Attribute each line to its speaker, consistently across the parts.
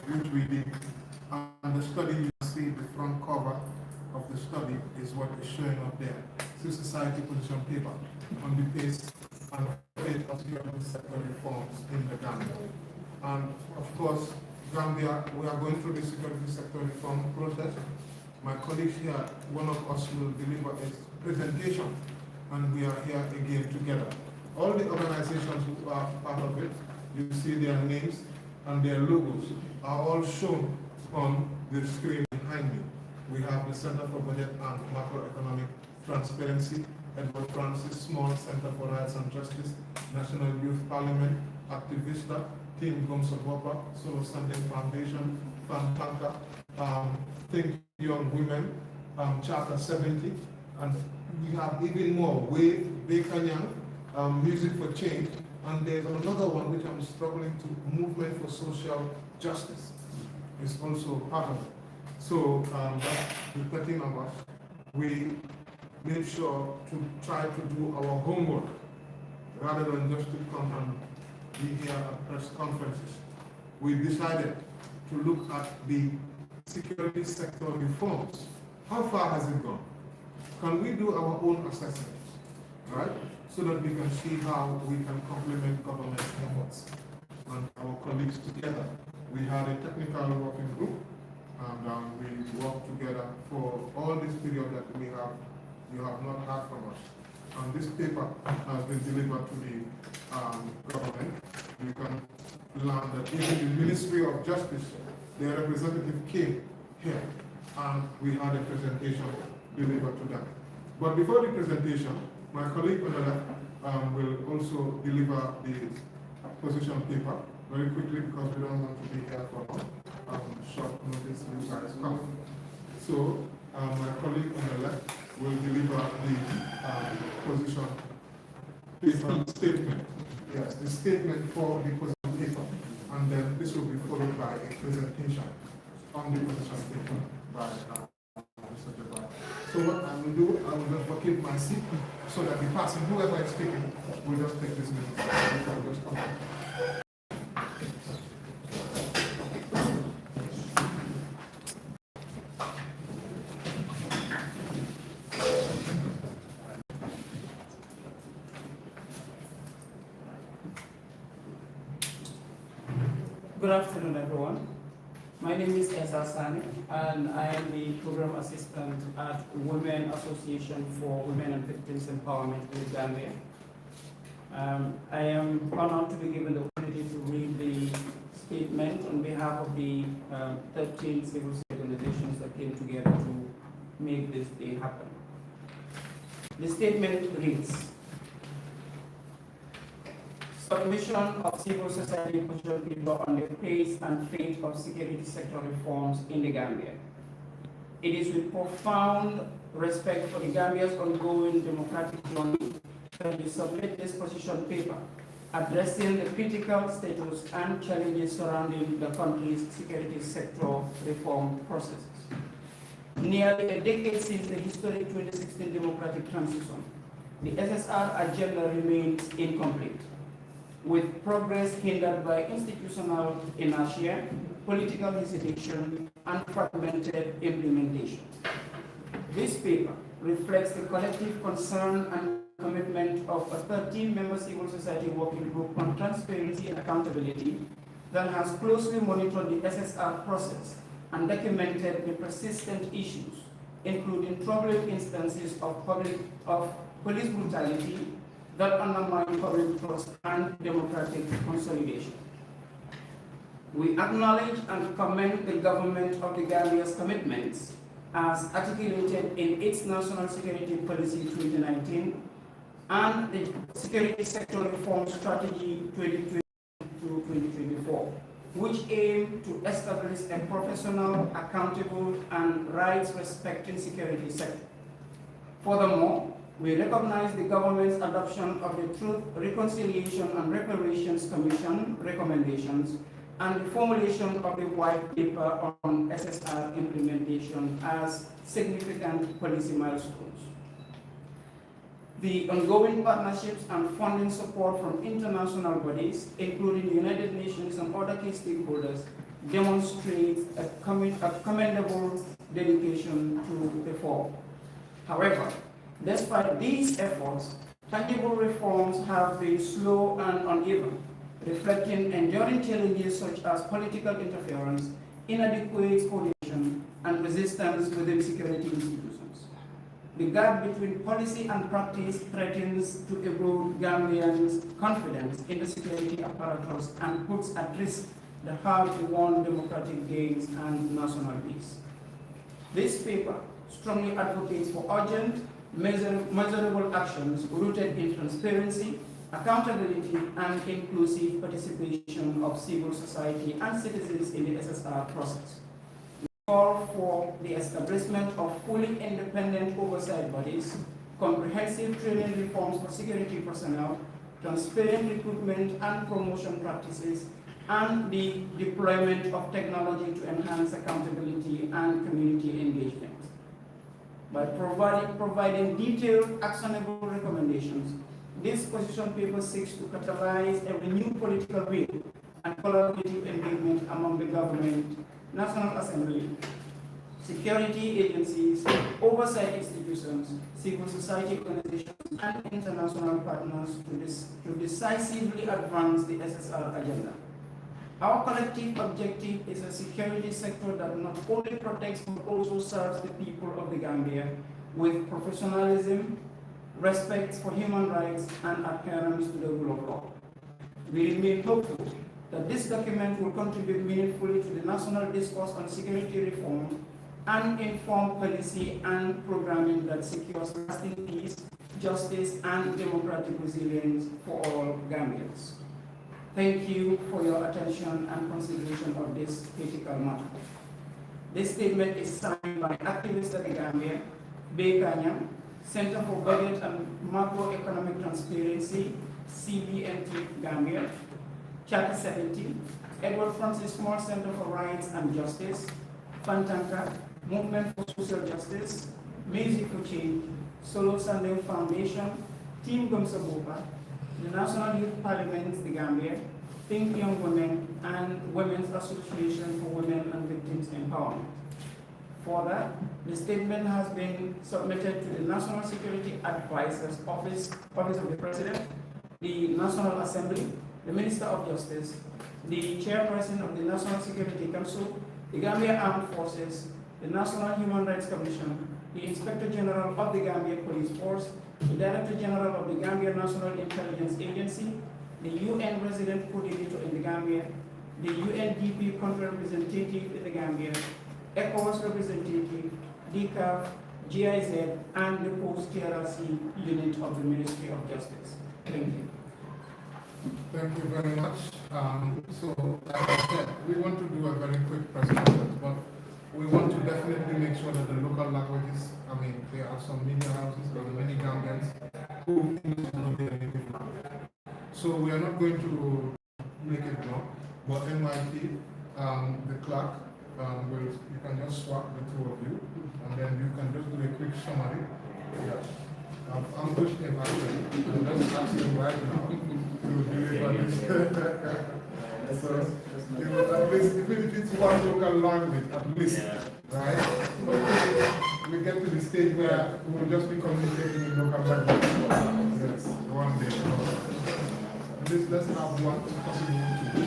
Speaker 1: which we did. And the study, you see the front cover of the study is what is showing up there. Civil society position paper on the pace and fate of security sector reforms in the Gambia. And of course, Gambia, we are going through the security sector reform process. My colleagues here, one of us will deliver a presentation, and we are here again together. All the organizations who are part of it, you see their names and their logos are all shown on the screen behind me. We have the Center for Budget and Macroeconomic Transparency, Edward Francis Small Center for Rights and Justice, National Youth Parliament, Activista, Team Gomsobopa, Solo Standing Foundation, Fantanka, Think Young Women, Charter 70, and we have even more, Wave, Bakanyang, Music for Change, and there's another one which I'm struggling to, Movement for Social Justice is also part of it. So that's the 13 of us. We made sure to try to do our homework rather than just to come and be here at press conferences. We decided to look at the security sector reforms. How far has it gone? Can we do our own assessments, right? So that we can see how we can complement government efforts and our colleagues together. We had a technical working group, and we worked together for all this period that you have not heard from us. And this paper has been delivered to the government. You can learn that even the Ministry of Justice, their representative came here, and we had a presentation delivered to them. But before the presentation, my colleague on the left will also deliver the position paper very quickly because we don't want to be here for short notice you guys come. So my colleague on the left will deliver the position paper statement. Yes, the statement for the position paper. And then this will be followed by a presentation on the position paper by Mr. Jabbar. So what I will do, I will just vacate my seat so that the person, whoever is speaking, will just take this meeting.
Speaker 2: Good afternoon, everyone. My name is Esa Sani, and I am the Program Assistant at Women Association for Women and Victims Empowerment in Gambia. I am honored to be given the opportunity to read the statement on behalf of the 13 civil society organizations that came together to make this day happen. The statement reads, submission of civil society position paper on the pace and fate of security sector reforms in the Gambia. It is with profound respect for the Gambia's ongoing democratic journey that we submit this position paper addressing the critical status and challenges surrounding the country's security sector reform processes. Nearly a decade since the historic 2016 democratic transition, the SSR agenda remains incomplete, with progress hindered by institutional inertia, political hesitation, and fragmented implementation. This paper reflects the collective concern and commitment of a 13-member civil society working group on transparency and accountability that has closely monitored the SSR process and documented the persistent issues, including troubling instances of police brutality that undermine public trust and democratic consolidation. We acknowledge and commend the government of the Gambia's commitments as articulated in its National Security Policy 2019 and the Security Sector Reform Strategy 2020-2024, which aim to establish a professional, accountable, and rights-respecting security sector. Furthermore, we recognize the government's adoption of the Truth, Reconciliation, and Reparations Commission recommendations and the formulation of the white paper on SSR implementation as significant policy milestones. The ongoing partnerships and funding support from international bodies, including the United Nations and other key stakeholders, demonstrates a commendable dedication to reform. However, despite these efforts, tangible reforms have been slow and uneven, reflecting enduring challenges such as political interference, inadequate coordination, and resistance within security institutions. The gap between policy and practice threatens to erode Gambians' confidence in the security apparatus and puts at risk the hard-won democratic gains and national peace. This paper strongly advocates for urgent, measurable actions rooted in transparency, accountability, and inclusive participation of civil society and citizens in the SSR process. We call for the establishment of fully independent oversight bodies, comprehensive training reforms for security personnel, transparent recruitment and promotion practices, and the deployment of technology to enhance accountability and community engagement. By providing detailed, actionable recommendations, this position paper seeks to catalyze a renewed political will and collaborative engagement among the government, National Assembly, security agencies, oversight institutions, civil society organizations, and international partners to decisively advance the SSR agenda. Our collective objective is a security sector that not only protects but also serves the people of the Gambia with professionalism, respect for human rights, and adherence to the rule of law. We remain hopeful that this document will contribute meaningfully to the national discourse on security reform and inform policy and programming that secures lasting peace, justice, and democratic resilience for all Gambians. Thank you for your attention and consideration of this critical matter. This statement is signed by activists at the Gambia, Bay Kanya, Center for Budget and Macroeconomic Transparency, CBNT Gambia, Chapter 70, Edward Francis Small Center for Rights and Justice, Fantanka, Movement for Social Justice, Music for Change, Solo Sunday Foundation, Team Gomsabopa, the National Youth Parliament, the Gambia, Think Young Women, and Women's Association for Women and Victims Empowerment. Further, the statement has been submitted to the National Security Advisor's Office of the President, the National Assembly, the Minister of Justice, the Chairperson of the National Security Council, the Gambia Armed Forces, the National Human Rights Commission, the Inspector General of the Gambia Police Force, the Director General of the Gambia National Intelligence Agency, the UN Resident Coordinator in the Gambia, the UNDP Country Representative in the Gambia, ECOWAS Representative, DCAF, GIZ, and the Post-TRC Unit of the Ministry of Justice. Thank you.
Speaker 1: Thank you very much. So, like I said, we want to do a very quick presentation, but we want to definitely make sure that the local languages, there are some media houses, there are many Gambians who English is not their native language. So we are not going to make it long, but NYT, the clerk, you can just swap the two of you, and then you can just do a quick summary. Yeah. I'm pushing him actually. I'm just asking right now to deliver this. So, at least, even if it's one local language, at least, right? We get to the stage where we will just be communicating in local language. Yes, one day. Let's have one possible two.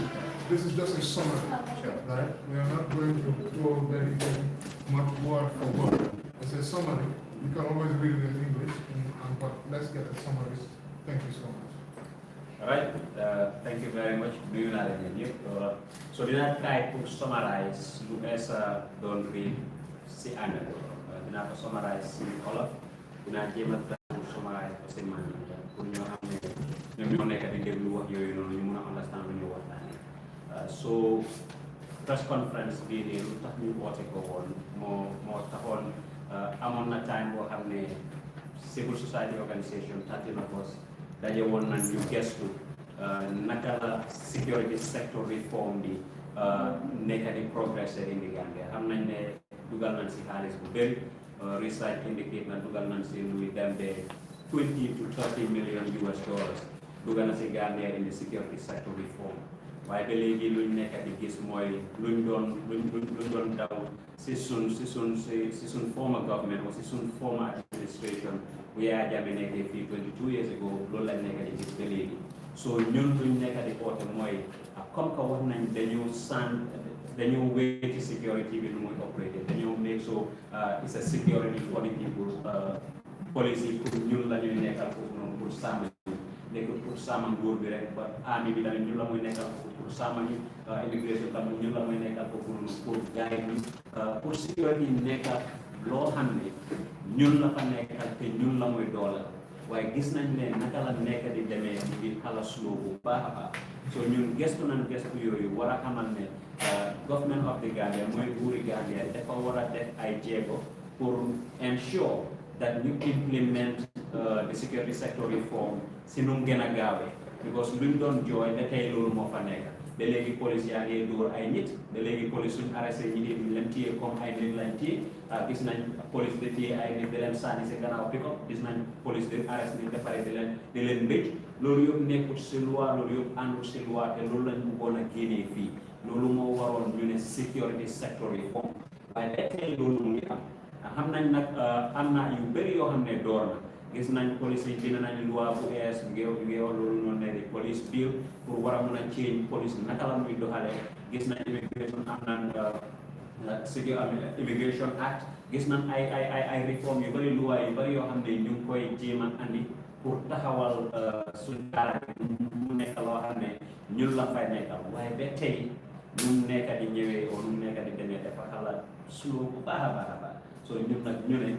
Speaker 1: This is just a summary, right? We are not going to go very much word for word. It's a summary. You can always read it in English, but let's get a summary. Thank you so much.
Speaker 3: All right, thank you very much. So did I try to summarize US don't read si anda did I summarize in all of did I give a summarize si man pour ñu xamné ñom ñoo nekk di déglu wax yoyu non ñu mëna understand lu ñu waxtane so press conference bi ni lu tax ñu woté ko won mo taxone amon na time bo xamné civil society organization 13 of us daje woon nañ ñu gestu naka la security sector reform bi nekk di progressé indi Gambia xam nañ ne dugal nañ si xaalis bu bëri research indicate na dugal nañ si luy dem de 20 to 30 million US dollars dugal na si Gambia indi security sector reform waaye ba léegi luñ nekk di gis mooy luñ doon daw si sun former government or si sun former administration bu Yaya Jammeh nekkee fii 22 years ago loolu lañ nekk di gis ba léegi so ñun luñ nekk di oote mooy comme que wax nañ dañoo wéeti security bi nu muy operaté dañoo make so it's a security for the people policy pour ñun la ñuy nekkal foofu noonu pour sàmm nekkul pour sàmm nguur bi rek ba army bi tamit ñun la muy nekkal foofu pour sàmm ñu immigration tamit ñun la muy nekkal foofu noonu pour gaay bi pour security nekkal loo xam ne ñun la fa nekkal te ñun la muy doolal waaye gis nañ ne naka la nekk di demee mu ngi xala slow bu baax a baax so ñun gestu nañ gestu yooyu war a xamal ne government of the Gambia mooy nguuri Gambia dafa war a def ay jéego pour ensure that ñu implement the security sector reform si nu mu gën a gaawee because luñ doon jooy ba tey loolu moo fa nekk ba léegi police yaa ngi dóor ay nit ba léegi police suñ arrêté ñi ngi leen téye comme ay nit lañ téye gis nañ police di téye ay nit di leen sànni si gannaaw pick-up gis nañ police di arrêté nit ba pare di leen mbéj loolu yëpp nekkul si loi loolu yëpp àndul si loi te loolu lañ bëggoon a génnee fii loolu moo waroon ñu ne security sector reform waaye ba tey loolu mu ngi am xam nañ nag am na yu bëri yoo xam ne door na gis nañ police yi bind nañ loi bu ees ngeew loolu noonu ne di police bill pour war a mun a change police naka la muy doxalee gis nañ immigration am nañ immigration act gis nañ ay réforme yu bëri loi yu bëri yoo xam ne ñu ngi koy jéem a andi pour taxawal suñ daara mu nekk loo xam ne ñun la fay nekkal waaye ba tey nu mu nekk di ñëwee o nu mu nekk di demee dafa xalaat slow bu baax a baax a baax so ñun nag ñu ne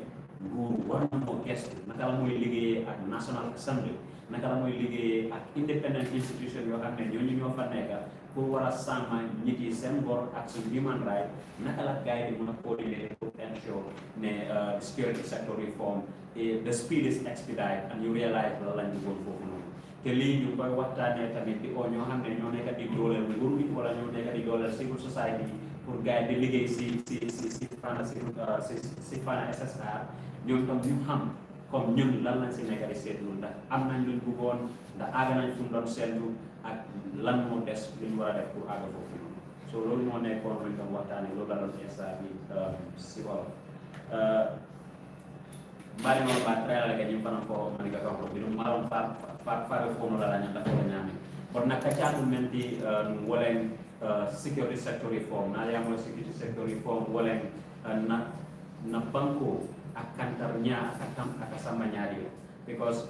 Speaker 3: nguur war na moo gestu naka la muy liggéeyee ak National Assembly naka la muy liggéeyee ak independent institution yoo xam ne ñooñu ñoo fa nekk pour war a sàmm nit yi seen bor ak suñ human right naka la gars yi di mën a coordonner pour ensure ne security sector reform the speed is expedite and you realize la lañ bëggoon foofu noonu te lii ñu koy waxtaanee tamit di ko ñoo xam ne ñoo nekk di dooleel nguur bi wala ñoo nekk di dooleel civil society pour gars yi di liggéey si fana SSR ñoom tam ñu xam comme ñun lan lañ si nekk di seetlu ndax am nañ luñ bëggoon ndax àgg nañ fu mu doon seetlu ak lan moo des luñ war a def pour àgg foofu noonu so loolu moo nekkoon luñ doon waxtaanee loolu la doon instant bi si wolof mbali noon ba trailer ga ñim fanan ko mani ga kanko binu maron fa ko no la ñanda ko ñami kon nak kaciatu menti wolen security sector reform na ya mo security sector reform wolen na banko akantar nya akam akasama nyaari because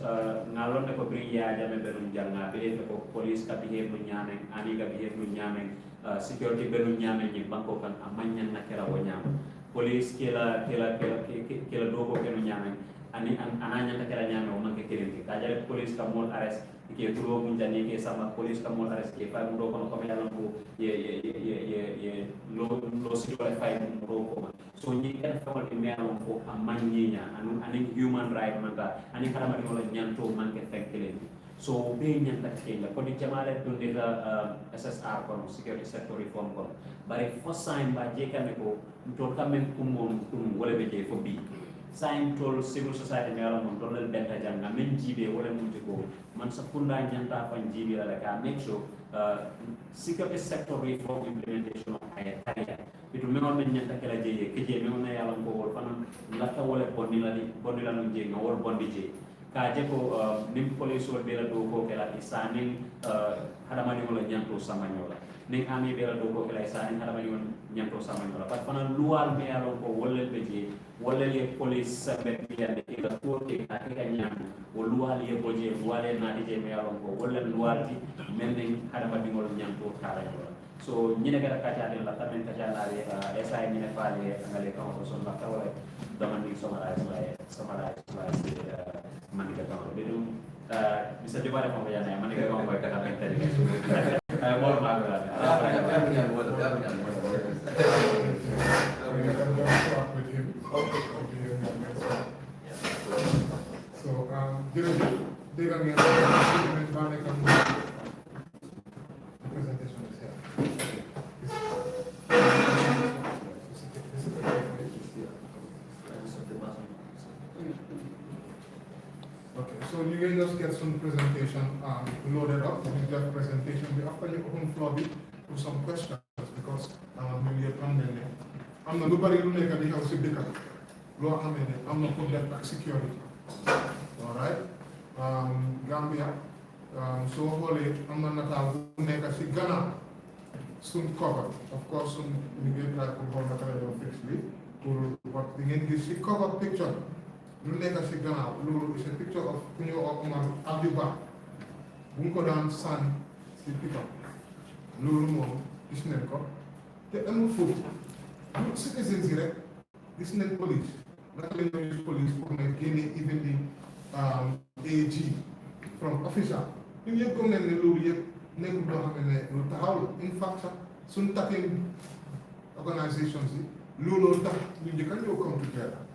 Speaker 3: ngalon ne ko bri ya jame belum janga be ko police ka bihe mu nyame ani ga bihe mu nyame security belum nyame ni banko kan amanya na kera wo nyame police kila dogo kenu nyame ani ananya ta kala nyame o manke kelenti ka jare police ka mol arrest ke turo mun jani ke sama police ka mol arrest ke fa ndo kono ko yalla ko ye lo si ko fa ndo ko so ni kan fa wal me alon ko amanyi nya anu ani human right manta ani kala ma wala nyanto manke tek kelenti so be nyanta kenya ko di jamale do de SSR ko security sector reform ko bare fo sign ba je kan ko to kamen kumon wala be je fo bi sign tol civil society me ala mon don len benta janga men jibe wala mun ko man sa kunda nyanta fan jibe la ka make sure security sector reform implementation ay tariya itu me on men nyanta kala je ke je me on yalla ko wol fanan la ta wala bonni la no je ngawol bondi je ka je ko nim police wol be la do ko kala isanin hadamani wala nyanto sama nyola ning ami be la do ko kala isanin hadamani won nyanto sama nyola pat fanan luwal me yalla ko wala be je wala ye police sabe yande ila ko ke ka nyam o luwal ye boje wala na di je me yalla ko wala luwal ti melne hadamani wol nyanto kala nyola so ñine gara kaca de la tamen kaca na re esa ñine faale ngale kan ko son bakka wala damandi somara mandi ka kan be dum bisa coba ada pembayaran mandi ka kan ko ka kan tadi mor ma ga
Speaker 1: so jërëjëf dégg ngeen presentation is here. Okay, so So you can just get some presentation loaded up. You get presentation. We after you open floor with some questions because maybe I'm not nobody who make a house in Bika. I'm not put that back security. All right. Gambia. So holy, I'm not make a Ghana soon cover. Of course, soon we get like to hold a fixedly. But we get this cover picture. Lu nekk si gannaaw loolu is a picture of ku ñëw ak Omar Abdiba bu ñu ko daan sànni si pitam loolu moom gis nañ ko te amul foofu ñu citizens yi rek gis nañ police naka la ñuy use police pour ne génne even di AG from official ñun yëpp comme ne loolu yëpp nekkul loo xam ne lu taxaw la in fact sax suñ tapping organisations yi looloo tax ñu njëkk a ñëw come together.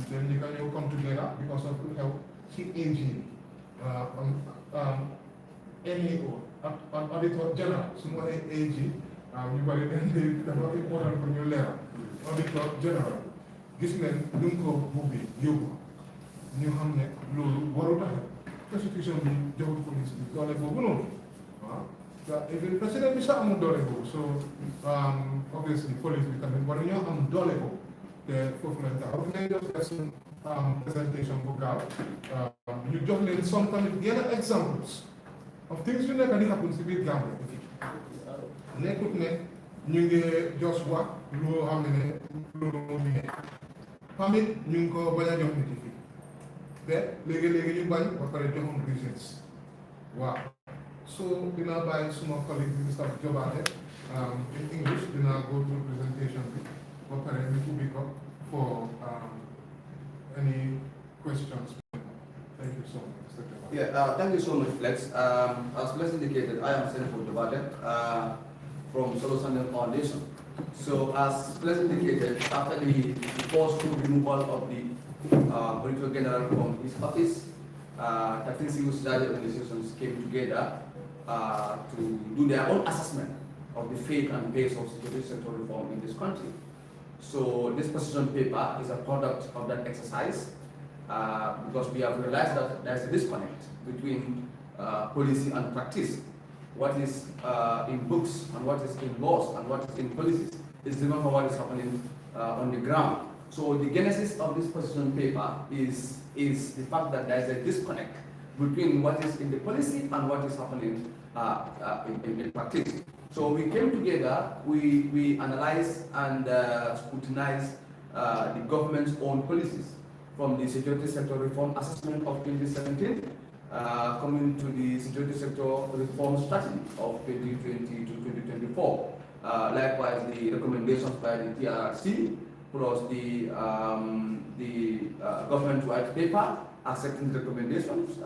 Speaker 1: Then you can come together because of help CAG, NAO, Auditor General, someone AG, you got it in the very important for your letter, Auditor General. Gis nañ ñu ko bubbi yóbbu ñu xam ne loolu waru tax constitution bi joxul police bi doole boobu noonu waaw even président bi sax amul doole boobu so obviously police bi tamit war ñoo am doole boobu te foofu lañ taxaw dinañ def seen presentation bu gaaw ñu jox leen some tamit yenn examples of things yu nekk di happen si biir Gambia nekkut ne ñu ngi just wax loo xam ne loolu moo ñu nekk tamit ñu ngi ko bañ a jox nit yi fii te léegi-léegi ñu bañ ba pare joxoon reasons waaw so dinaa bàyyi suma collègue Mr. Jobaate in English dinaa go through presentation bi ba pare ñu ubbi ko for any questions. Thank you so much, Mr. Jobaate.
Speaker 4: Yeah, thank you so much, Flex. As Flex indicated, I am Senator Jobaate from Solo Sunday Foundation. So as Flex indicated, after the first full removal of the Auditor General from his office, 13 civil society organizations came together to do their own assessment of the fate and pace of security sector reform in this country. So this position paper is a product of that exercise because we have realized that there is a disconnect between policy and practice. What is in books and what is in laws and what is in policies is different from what is happening on the ground. So the genesis of this position paper is the fact that there is a disconnect between what is in the policy and what is happening in practice. So we came together, we analyzed and scrutinized the government's own policies, from the security sector reform assessment of 2017, coming to the security sector reform strategy of 2020 to 2024. Likewise, the recommendations by the TRRC, plus the government white paper, accepting the recommendations,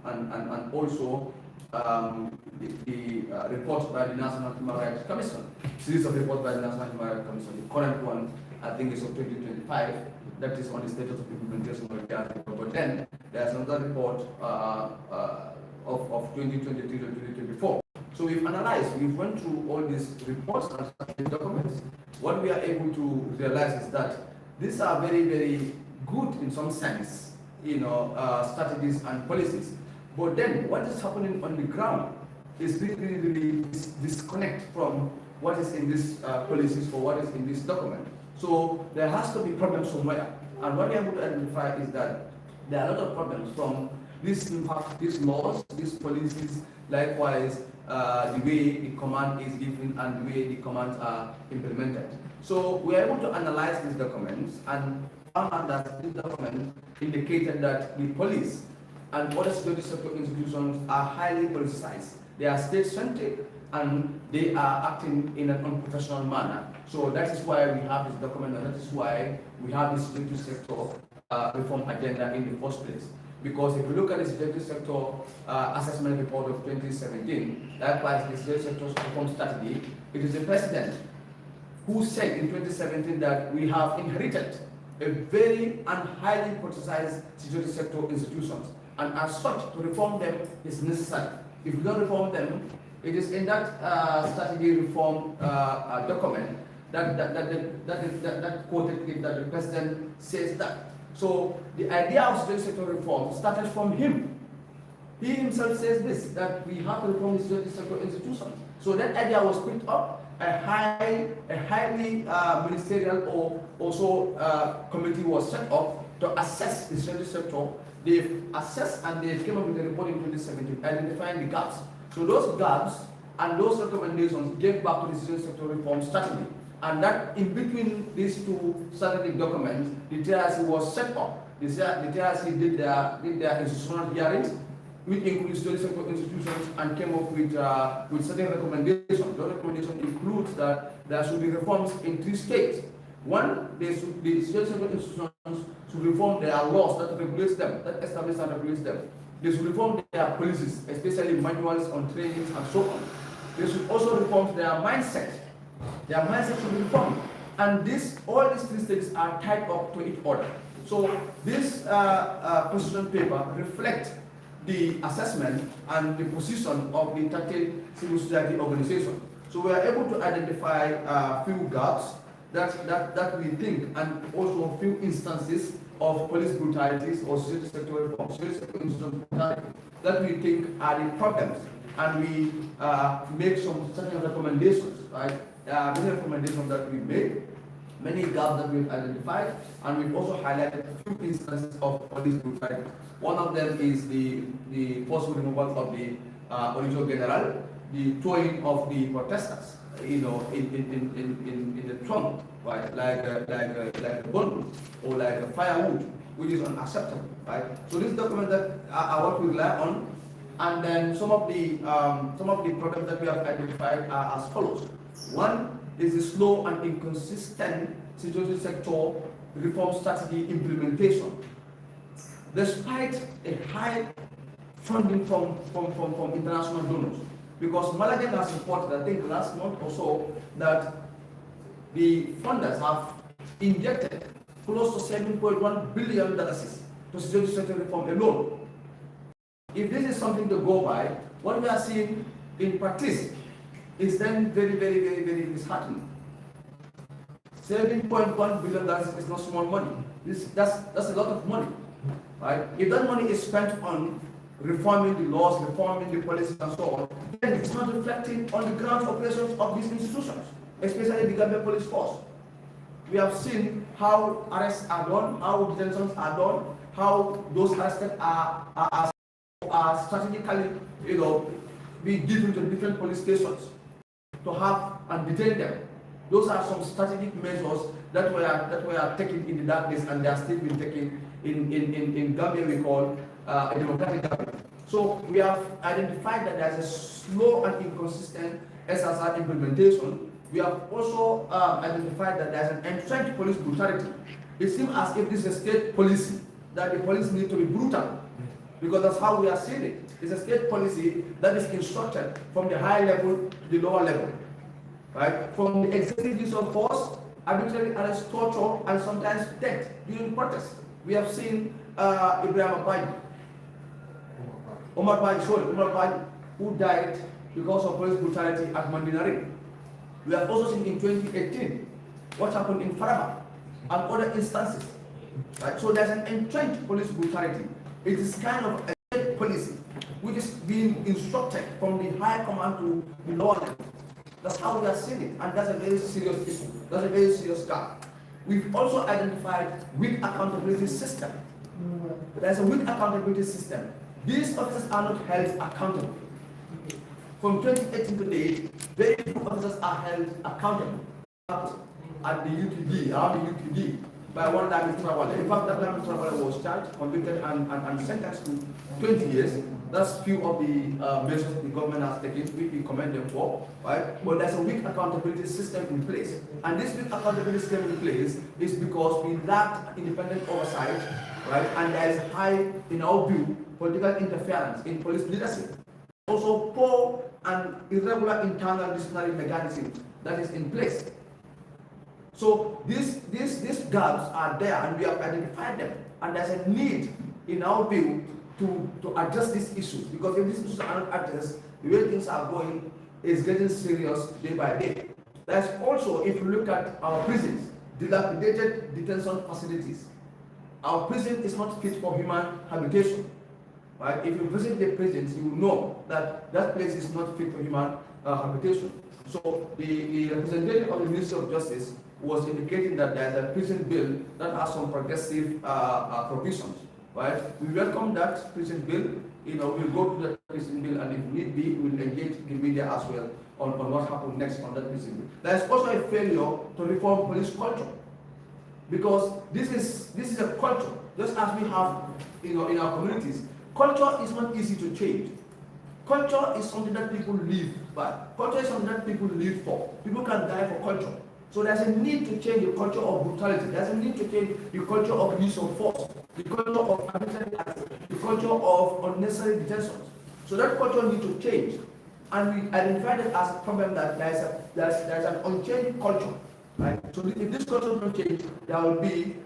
Speaker 4: and also the reports by the National Human Rights Commission, series of reports by the National Human Rights Commission. The current one, I think, is of 2025. That is on the status of implementation of the article. But then there's another report of 2023 to 2024. So we've analyzed, we've went through all these reports and documents. What we are able to realize is that these are very, very good in some sense, strategies and policies. But then what is happening on the ground is really disconnect from what is in these policies or what is in this document. So there has to be problems somewhere. And what we are able to identify is that there are a lot of problems from this impact, these laws, these policies, likewise the way the command is given and the way the commands are implemented. So we are able to analyze these documents and found out that this document indicated that the police and other security sector institutions are highly politicized. They are state-centric and they are acting in an unprofessional manner. So that is why we have this document, and that is why we have this security sector reform agenda in the first place. Because if you look at the security sector assessment report of 2017, likewise the security sector reform strategy, it is the president who said in 2017 that we have inherited a very and highly politicized security sector institutions. And as such, to reform them is necessary. If you don't reform them, it is in that strategy reform document that quoted that the president says that So the idea of security sector reform started from him. He himself says this, that we have to reform the security sector institution. So that idea was picked up. A highly ministerial or also committee was set up to assess the security sector. They've assessed and they came up with a report in 2017 identifying the gaps. So those gaps and those recommendations gave back to the security sector reform strategy. And that in between these two strategic documents, the TRC was set up. The TRC did their institutional hearings, which includes security sector institutions, and came up with certain recommendations. The recommendation includes that there should be reforms in 3 states. One, the security sector institutions should reform their laws that regulates them, that establish and regulates them. They should reform their policies, especially manuals on trainings and so on. They should also reform their mindset. Their mindset should be reformed. And all these 3 states are tied up to each other. So this position paper reflects the assessment and the position of the 13 civil society organizations. So we are able to identify a few gaps that we think, and also a few instances of police brutalities or security sector reform, security sector institutional brutality that we think are the problems, and we make some certain recommendations, right? Many recommendations that we made, many gaps that we've identified, and we've also highlighted a few instances of police brutality. One of them is the forceful removal of the Original General, the throwing of the protesters, in the trunk, right? Like a bundle or like a firewood, which is unacceptable, right? So this document that are what we rely on, and then some of the problems that we have identified are as follows. One is the slow and inconsistent security sector reform strategy implementation. Despite a high funding from international donors, because Malagan has reported, I think last month or so, that the funders have injected close to $7.1 billion to security sector reform alone. If this is something to go by, what we are seeing in practice is then very, very, very, very disheartening. $7.1 billion is not small money. That's a lot of money, right? If that money is spent on reforming the laws, reforming the policies and so on, then it's not reflecting on the ground operations of these institutions, especially the Gambia Police Force. We have seen how arrests are done, how detentions are done, how those arrested are strategically, be given to different police stations to have and detain them. Those are some strategic measures that were taken in the dark days, and they are still being taken in Gambia we call a democratic government. So we have identified that there's a slow and inconsistent SSR implementation. We have also identified that there's an entrenched police brutality. It seems as if this is a state policy, that the police need to be brutal, because that's how we are seeing it. It's a state policy that is instructed from the high level to the lower level, right? From the excessive use of force, arbitrary arrest, torture, and sometimes death during protests. We have seen Omar Badi, who died because of police brutality at Mandinari. We have also seen in 2018 what happened in Faraba and other instances. Right? So there's an entrenched police brutality. It is kind of a state policy which is being instructed from the high command to the lower level. That's how we are seeing it, and that's a very serious issue. That's a very serious gap. We've also identified weak accountability system. There's a weak accountability system. These officers are not held accountable. From 2018 to date, very few officers are held accountable at the UPD, around the UPD, by one Diamond Traveler. In fact, that Diamond Traveler was charged, convicted, and sentenced to 20 years. That's few of the measures the government has taken, which we commend them for, right? But there's a weak accountability system in place. And this weak accountability system in place is because we lack independent oversight, right? And there is high, in our view, political interference in police leadership. Also poor and irregular internal disciplinary mechanism that is in place. So these gaps are there, and we have identified them. And there's a need, in our view, to address these issues, because if these issues are not addressed, the way things are going is getting serious day by day. There's also, if you look at our prisons, dilapidated detention facilities, our prison is not fit for human habitation. Right? If you visit the prisons, you will know that that place is not fit for human habitation. So the representative of the Ministry of Justice was indicating that there is a prison bill that has some progressive provisions. Right? We welcome that prison bill. We'll go to that prison bill, and if need be, we'll engage the media as well on what happened next on that prison bill. There is also a failure to reform police culture, because this is a culture, just as we have in our communities. Culture is not easy to change. Culture is something that people live by. Culture is something that people live for. People can die for culture. So there's a need to change the culture of brutality. There's a need to change the culture of use of force, the culture of arbitrary action, the culture of unnecessary detentions. So that culture needs to change. And we identified it as a problem that there's an unchanged culture. Right? So if this culture does not change, there will be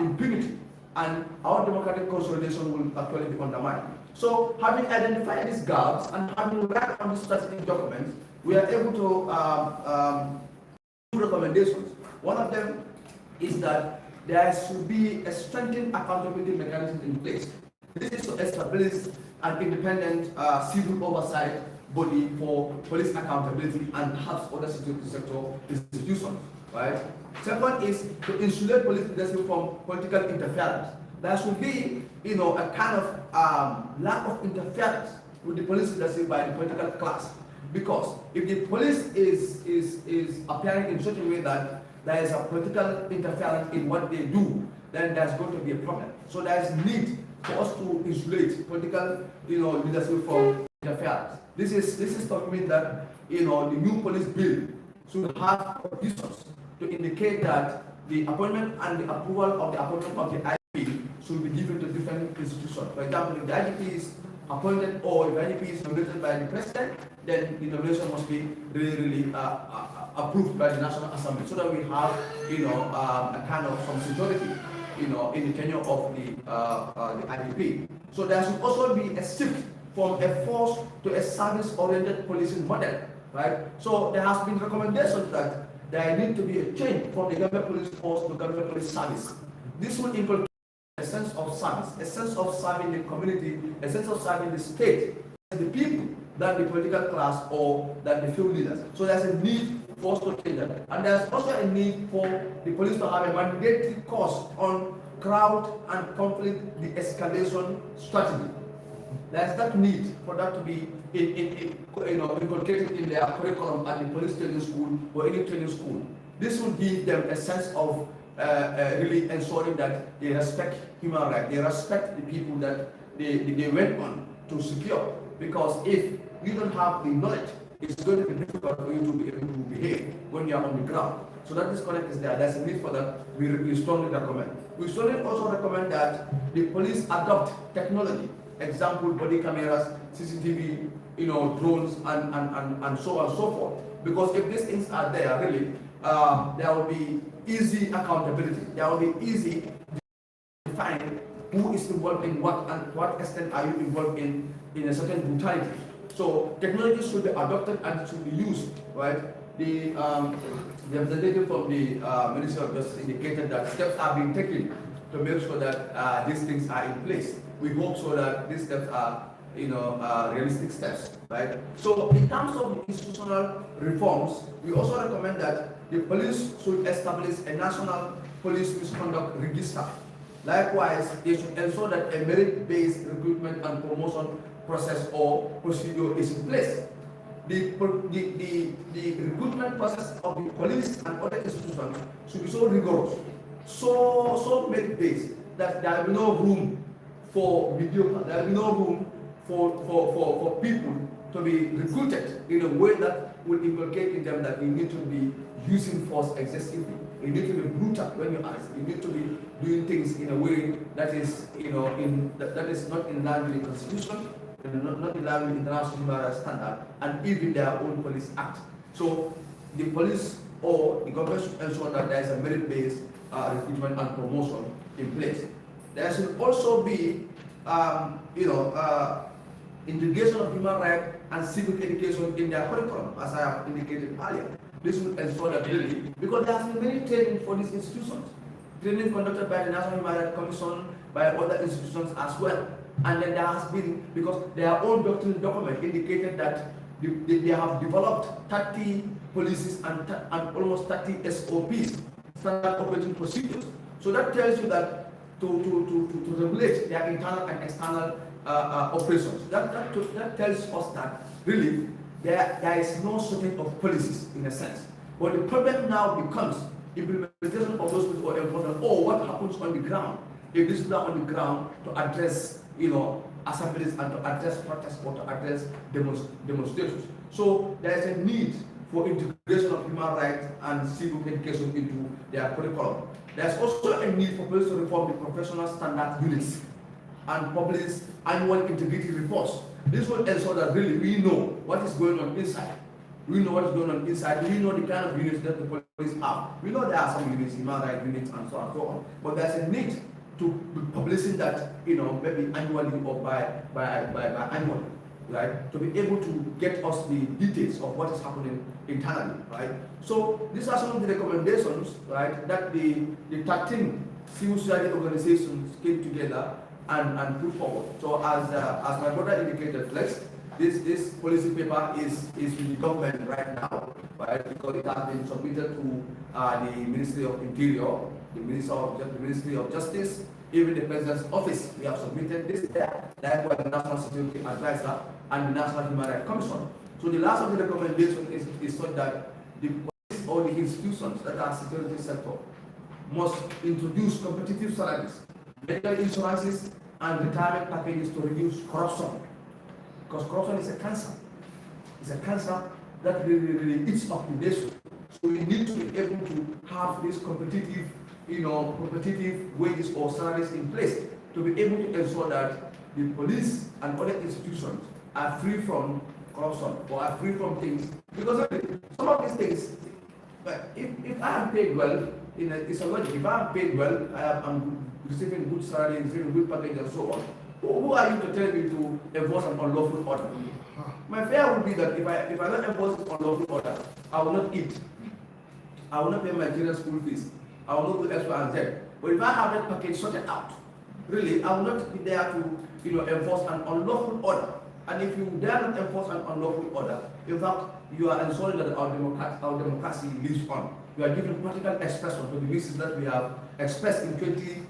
Speaker 4: impunity, and our democratic consolidation will actually be undermined. So having identified these gaps and having worked on this strategic document, we are able to do recommendations. One of them is that there should be a strengthened accountability mechanism in place. This is to establish an independent civil oversight body for police accountability and perhaps other security sector institutions. Right? Second is to insulate police leadership from political interference. There should be, a kind of lack of interference with the police leadership by the political class. Because if the police is appearing in such a way that there is a political interference in what they do, then there's going to be a problem. So there's need for us to insulate political, leadership from interference. This is to mean that, the new police bill should have provisions to indicate that the appointment and the approval of the appointment of the IGP should be given to different institutions. For example, if the IGP is appointed or if the IGP is nominated by the president, then the nomination must be really approved by the National Assembly, so that we have, a kind of some security, in the tenure of the IGP. So there should also be a shift from a force to a service-oriented policing model, right? So there has been recommendations that there need to be a change from the Gambia Police Force to Gambia Police Service. This will inculcate a sense of service, a sense of serving the community, a sense of serving the state, the people, than the political class or than the field leaders. So there's a need for us to change that. And there's also a need for the police to have a mandatory course on crowd and conflict de-escalation strategy. There's that need for that to be inculcated in their curriculum at the police training school or any training school. This will give them a sense of really ensuring that they respect human rights, they respect the people that they went on to secure. Because if you don't have the knowledge, it's going to be difficult for you to be able to behave when you are on the ground. So that disconnect is there. There's a need for that. We strongly recommend. We strongly also recommend that the police adopt technology. Example, body cameras, CCTV, drones, and so on and so forth. Because if these things are there, really, there will be easy accountability. There will be easy to define who is involved in what and what extent are you involved in a certain brutality. So technology should be adopted and it should be used, right? The representative from the Ministry of Justice indicated that steps are being taken to make sure that these things are in place. We hope so that these steps are, realistic steps, right? So in terms of institutional reforms, we also recommend that the police should establish a national police misconduct register. Likewise, they should ensure that a merit-based recruitment and promotion process or procedure is in place. The recruitment process of the police and other institutions should be so rigorous, so merit-based, that there will be no room for mediocre, there will be no room for people to be recruited in a way that will inculcate in them that we need to be using force excessively. You need to be brutal when you ask. You need to be doing things in a way that is, that is not in line with the Constitution, not in line with international human rights standard, and even their own police act. So the police or the government should ensure that there is a merit-based recruitment and promotion in place. There should also be, integration of human rights and civic education in their curriculum, as I have indicated earlier. This will ensure that really, because there has been many training for these institutions. training conducted by the National Human Rights Commission, by other institutions as well. And then there has been, because their own doctrine document indicated that they have developed 30 policies and almost 30 SOPs, standard operating procedures. So that tells you that to regulate their internal and external operations. That tells us that really there is no shortage of policies in a sense. But the problem now becomes implementation of those before enforcement, or what happens on the ground. If this is not on the ground to address, assemblies and to address protests or to address demonstrations. So there is a need for integration of human rights and civil education into their curriculum. There's also a need for police to reform the professional standard units and publish annual integrity reports. This will ensure that really we know what is going on inside. We know what is going on inside. We know the kind of units that the police have. We know there are some units, human rights units, and so on and so on. But there's a need to be publishing that, maybe annually or by annually, right? To be able to get us the details of what is happening internally, right? So these are some of the recommendations, right, that the 13 civil society organizations came together and put forward. So as my brother indicated, this policy paper is with the government right now, right? Because it has been submitted to the Ministry of Interior, the Ministry of Justice, even the President's Office. We have submitted this there, likewise the National Security Advisor and the National Human Rights Commission. So the last of the recommendation is such that the police or the institutions that are security sector must introduce competitive salaries, medical insurances, and retirement packages to reduce corruption. Because corruption is a cancer. It's a cancer that really eats up the nation. So we need to be able to have this competitive wages or salaries in place to be able to ensure that the police and other institutions are free from corruption or are free from things. Because some of these things, if I am paid well, it's a logic. If I am paid well, I'm receiving good salary, receiving good package and so on. Who are you to tell me to enforce an unlawful order? My fear would be that if I don't enforce an unlawful order, I will not eat. I will not pay my children's school fees. I will not do X, Y, and Z. But if I have that package sorted out, really, I will not be there to enforce an unlawful order. And if you dare not enforce an unlawful order, in fact, you are ensuring that our democracy lives on. You are giving practical expression to the reasons that we have expressed in 20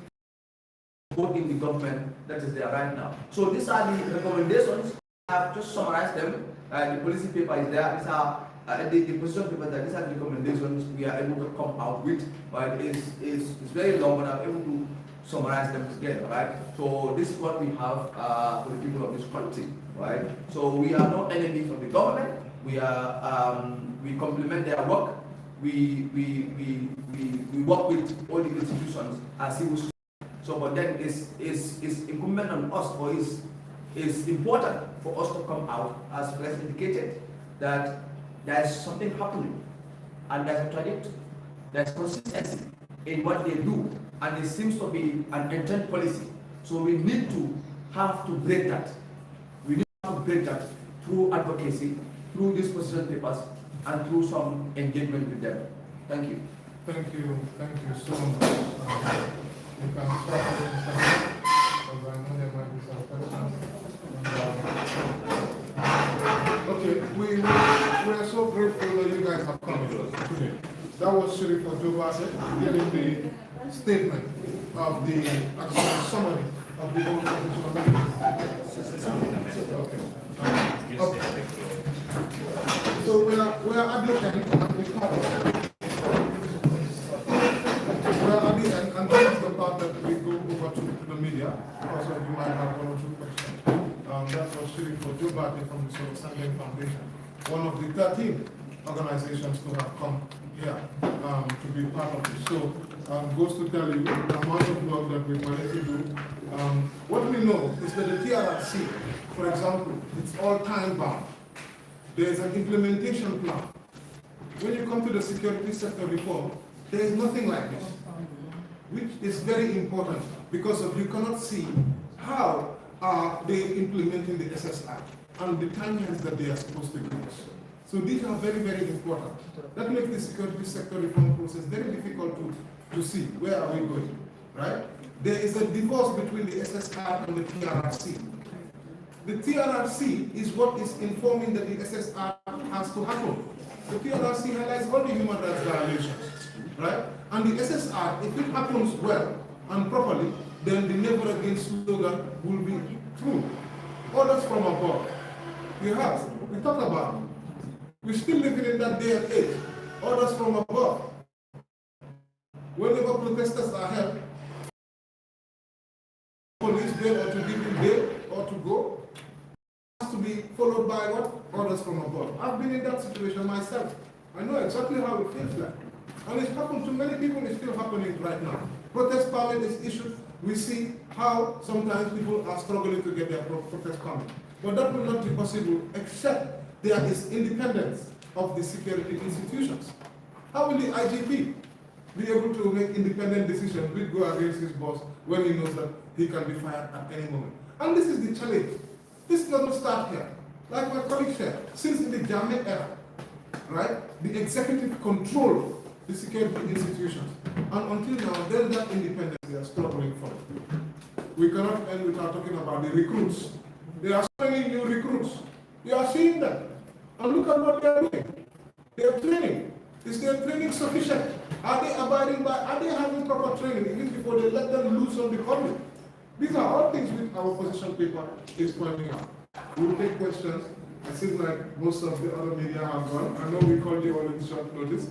Speaker 4: vote in the government that is there right now. So these are the recommendations. I have just summarized them. The policy paper is there. These are the position paper that these are the recommendations we are able to come out with. But it's very long, but I'm able to summarize them together, right? So this is what we have for the people of this country, right? So we are not enemies of the government. We are we complement their work. We work with all the institutions as civil society. So, but then it's incumbent on us, or is important for us to come out, as President indicated, that there's something happening, and there's a trajectory, there's consistency in what they do, and it seems to be an intent policy. So we need to have to break that. We need to break that through advocacy, through these position papers, and through some engagement with them. Thank you.
Speaker 1: Thank you so much. You can start with because I know there might be some questions. Okay, we are so grateful that you guys have come today. That was Sheriff Ojoba giving the statement of the summary of the old constitutional amendments. Okay. So we are at the end of the part. And this is the part that we go over to the media, because you might have one or two questions. That was Sheriff Ojoba from the Standing Foundation, one of the 13 organizations to have come here to be part of this. So goes to tell you the amount of work that we're going to do. What we know is that the TRRC, for example, it's all time bound. There is an implementation plan. When you come to the security sector reform, there is nothing like this, which is very important because you cannot see how are they implementing the SSI and the timelines that they are supposed to do this. So these are very, very important. That makes the security sector reform process very difficult to see. Where are we going, right? There is a divorce between the SSR and the TRRC. The TRRC is what is informing that the SSR has to happen. The TRRC highlights all the human rights violations, right? And the SSR, if it happens well and properly, then the never again slogan will be true. Orders from above. We talked about it. We're still living in that day and age. Orders from above. Whenever protesters are held, police bail or to give him bail or to go, has to be followed by what? Orders from above. I've been in that situation myself. I know exactly how it feels like. And it's happened to many people, it's still happening right now. Protest permit is issued. We see how sometimes people are struggling to get their protest permit. But that will not be possible except there is independence of the security institutions. How will the IGP be able to make independent decisions which go against his boss when he knows that he can be fired at any moment? And this is the challenge. This doesn't start here. Like my colleague said, since in the Gambia era, right, the executive controlled the security institutions. And until now, there's that independence they are struggling for. We cannot end without talking about the recruits. There are so many new recruits. You are seeing them. And look at what they are doing. They are training. Is their training sufficient? Are they abiding by, are they having proper training even before they let them loose on the public? These are all things which our position paper is pointing out. We will take questions. It seems like most of the other media have gone. I know we called you all in short notice,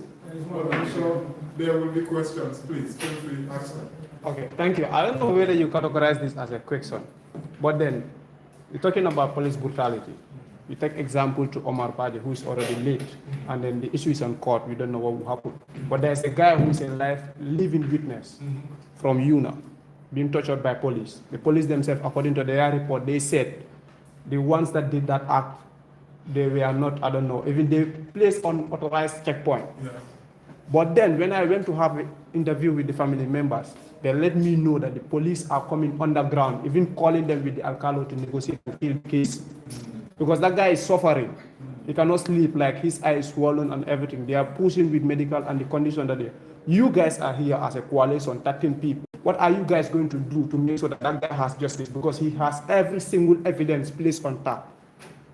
Speaker 1: but I'm sure there will be questions. Please, feel free to ask them.
Speaker 5: Okay, thank you. I don't know whether you categorize this as a question, but then you're talking about police brutality. You take example to Omar Badi, who is already late, and then the issue is on court. We don't know what will happen. But there's a guy who is a living witness from UNA, being tortured by police. The police themselves, according to their report, they said the ones that did that act, they were not, I don't know, even they placed on authorized checkpoint.
Speaker 1: Yeah.
Speaker 5: But then when I went to have an interview with the family members, they let me know that the police are coming underground, even calling them with the alcalo to negotiate the field case. Because that guy is suffering. He cannot sleep, like his eyes swollen and everything. They are pushing with medical and the condition that you guys are here as a coalition, 13 people. What are you guys going to do to make sure that that guy has justice? Because he has every single evidence placed on tap.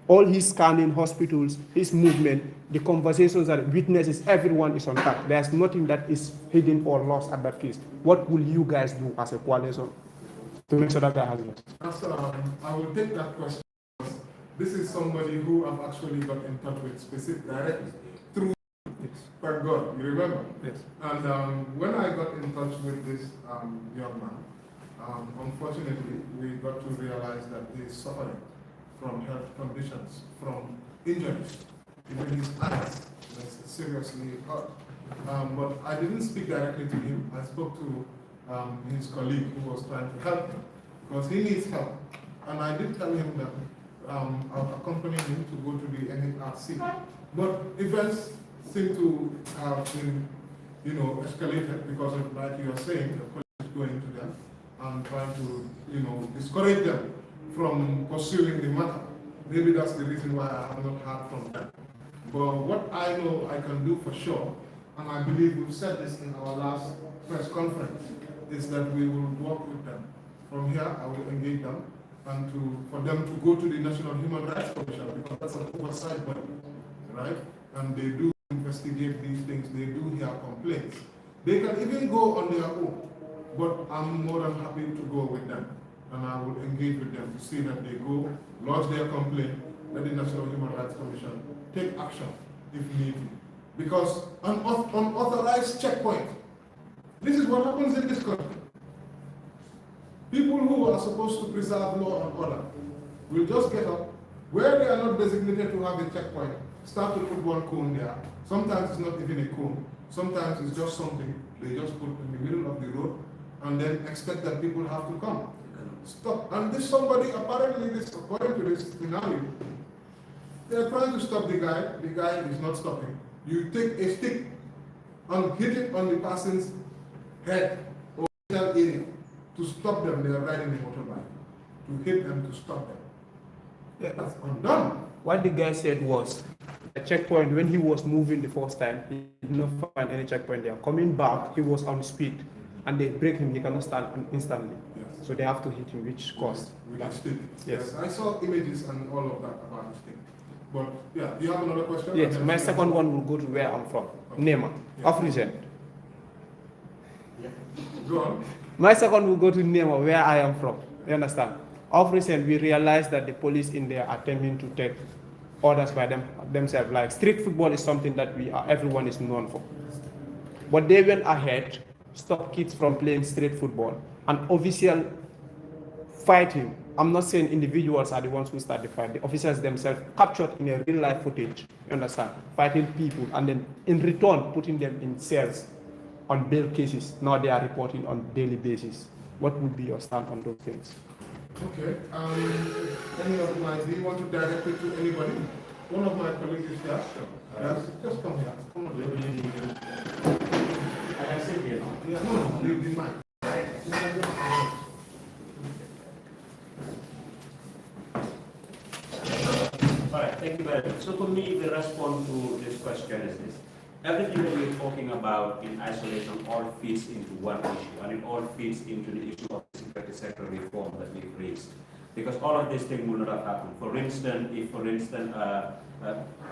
Speaker 5: All his scanning, hospitals, his movement, the conversations that witnesses, everyone is on tap. There's nothing that is hidden or lost at that case. What will you guys do as a coalition to make sure that guy has justice?
Speaker 1: I will take that question. This is somebody who I've actually got in touch with specific directly through, thank God, you remember?
Speaker 5: Yes.
Speaker 1: And when I got in touch with this young man, unfortunately, we got to realize that he is suffering from health conditions, from injuries. Even his eyes was seriously hurt. But I didn't speak directly to him. I spoke to his colleague who was trying to help him because he needs help. And I did tell him that I'll accompany him to go to the NHRC. But events seem to have been, escalated because of, like you are saying, the police going to them and trying to, discourage them from pursuing the matter. Maybe that's the reason why I have not heard from them. But what I know I can do for sure, and I believe we've said this in our last press conference, is that we will work with them. From here, I will engage them, and for them to go to the National Human Rights Commission, because that's an oversight body, right? And they do investigate these things, they do hear complaints. They can even go on their own, but I'm more than happy to go with them. And I will engage with them to see that they go, lodge their complaint, let the National Human Rights Commission take action if need be. Because an unauthorized checkpoint, this is what happens in this country. People who are supposed to preserve law and order will just get up, where they are not designated to have a checkpoint, start to put one cone there. Sometimes it's not even a cone. Sometimes it's just something they just put in the middle of the road and then expect that people have to come. Stop. And this somebody, apparently, according to this scenario, they're trying to stop the guy is not stopping. You take a stick and hit it on the person's head or area to stop them. They are riding a motorbike. To hit them, to stop them.
Speaker 5: Yeah.
Speaker 1: That's undone.
Speaker 5: What the guy said was, the checkpoint when he was moving the first time. He did not find any checkpoint there. Coming back, he was on speed, and they break him. He cannot stand instantly.
Speaker 1: Yes.
Speaker 5: So they have to hit him, which caused.
Speaker 1: With the stick.
Speaker 5: Yes.
Speaker 1: I saw images and all of that about the stick. But yeah, do you have another question?
Speaker 5: Yes, my second one will go to where I'm from, Nema, African.
Speaker 1: Go on.
Speaker 5: My second will go to Nema, where I am from. You understand? Of recent, we realized that the police in there are attempting to take orders by themselves. Like street football is something that everyone is known for. But they went ahead, stopped kids from playing street football, and official fighting. I'm not saying individuals are the ones who start the fight. The officers themselves captured in a real life footage, you understand, fighting people, and then in return putting them in cells on bail cases. Now they are reporting on daily basis. What would be your stand on those things?
Speaker 1: Okay. Any of my, do you want to direct it to anybody? One of my colleagues is here. Yes, just come here. Come on.
Speaker 3: I can sit here now.
Speaker 1: Yeah, no, leave the mic.
Speaker 3: All right, thank you very much. So for me, the response to this question is this. Everything that we're talking about in isolation all feeds into one issue, and it all feeds into the issue of security sector reform that we've raised. Because all of these things will not have happened. For instance, if,